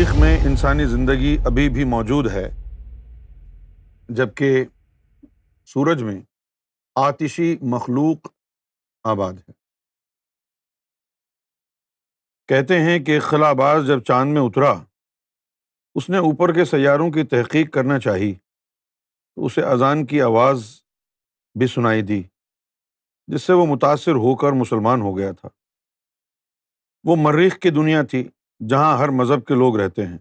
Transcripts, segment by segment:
مریخ میں انسانی زندگی ابھی بھی موجود ہے، جبکہ سورج میں آتشی مخلوق آباد ہے۔ کہتے ہیں کہ خلا باز جب چاند میں اترا، اس نے اوپر کے سیاروں کی تحقیق کرنا چاہی تو اسے اذان کی آواز بھی سنائی دی، جس سے وہ متاثر ہو کر مسلمان ہو گیا تھا۔ وہ مریخ کی دنیا تھی جہاں ہر مذہب کے لوگ رہتے ہیں۔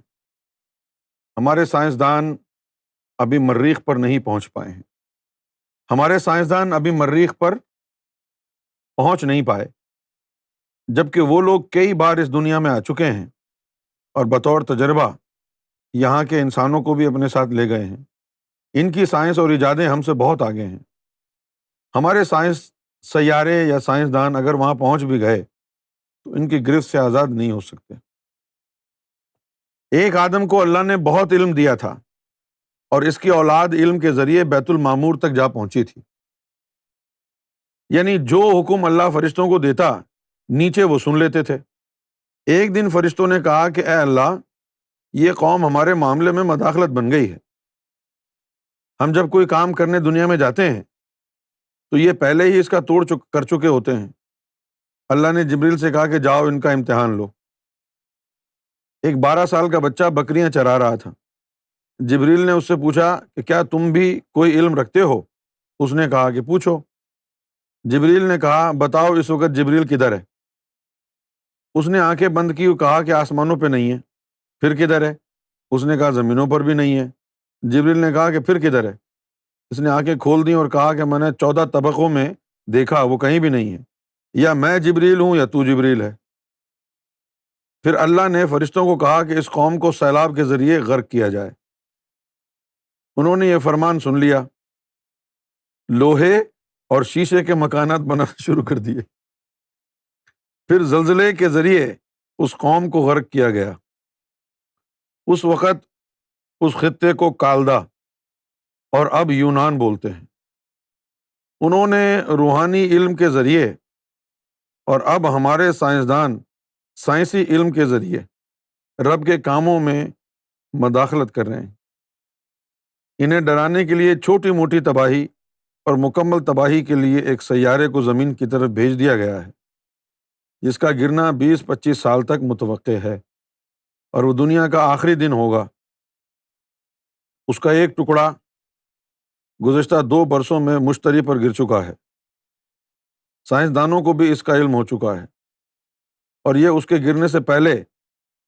ہمارے سائنسدان ابھی مریخ پر نہیں پہنچ پائے ہیں۔ ہمارے سائنسدان ابھی مریخ پر پہنچ نہیں پائے، جبکہ وہ لوگ کئی بار اس دنیا میں آ چکے ہیں اور بطور تجربہ یہاں کے انسانوں کو بھی اپنے ساتھ لے گئے ہیں۔ ان کی سائنس اور ایجادیں ہم سے بہت آگے ہیں۔ ہمارے سیارے یا سائنسدان اگر وہاں پہنچ بھی گئے تو ان کی گرفت سے آزاد نہیں ہو سکتے۔ ایک آدم کو اللہ نے بہت علم دیا تھا اور اس کی اولاد علم کے ذریعے بیت المعمور تک جا پہنچی تھی۔ یعنی جو حکم اللہ فرشتوں کو دیتا نیچے وہ سن لیتے تھے۔ ایک دن فرشتوں نے کہا کہ اے اللہ، یہ قوم ہمارے معاملے میں مداخلت بن گئی ہے۔ ہم جب کوئی کام کرنے دنیا میں جاتے ہیں تو یہ پہلے ہی اس کا توڑ کر چکے ہوتے ہیں۔ اللہ نے جبریل سے کہا کہ جاؤ ان کا امتحان لو۔ ایک 12 سال کا بچہ بکریاں چرا رہا تھا۔ جبریل نے اس سے پوچھا کہ کیا تم بھی کوئی علم رکھتے ہو؟ اس نے کہا کہ پوچھو۔ جبریل نے کہا بتاؤ اس وقت جبریل کدھر ہے؟ اس نے آنکھیں بند کی اور کہا کہ آسمانوں پہ نہیں ہے۔ پھر کدھر ہے؟ اس نے کہا زمینوں پر بھی نہیں ہے۔ جبریل نے کہا کہ پھر کدھر ہے؟ اس نے آنکھیں کھول دیں اور کہا کہ میں نے 14 طبقوں میں دیکھا، وہ کہیں بھی نہیں ہے۔ یا میں جبریل ہوں یا تو جبریل ہے۔ پھر اللہ نے فرشتوں کو کہا کہ اس قوم کو سیلاب کے ذریعے غرق کیا جائے۔ انہوں نے یہ فرمان سن لیا، لوہے اور شیشے کے مکانات بنانا شروع کر دیے۔ پھر زلزلے کے ذریعے اس قوم کو غرق کیا گیا۔ اس وقت اس خطے کو کالدہ اور اب یونان بولتے ہیں۔ انہوں نے روحانی علم کے ذریعے اور اب ہمارے سائنسدان سائنسی علم کے ذریعے رب کے کاموں میں مداخلت کر رہے ہیں۔ انہیں ڈرانے کے لیے چھوٹی موٹی تباہی اور مکمل تباہی کے لیے ایک سیارے کو زمین کی طرف بھیج دیا گیا ہے، جس کا گرنا 20-25 سال تک متوقع ہے، اور وہ دنیا کا آخری دن ہوگا۔ اس کا ایک ٹکڑا گزشتہ 2 برسوں میں مشتری پر گر چکا ہے۔ سائنسدانوں کو بھی اس کا علم ہو چکا ہے، اور یہ اس کے گرنے سے پہلے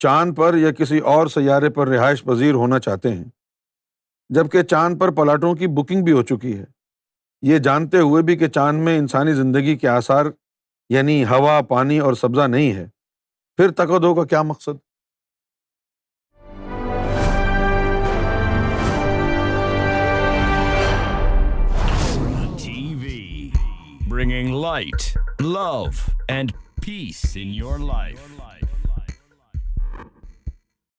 چاند پر یا کسی اور سیارے پر رہائش پذیر ہونا چاہتے ہیں، جبکہ چاند پر پلاٹوں کی بکنگ بھی ہو چکی ہے، یہ جانتے ہوئے بھی کہ چاند میں انسانی زندگی کے آثار یعنی ہوا، پانی اور سبزہ نہیں ہے۔ پھر تقدو کا کیا مقصد؟ TV, bringing light, love, and peace in your life.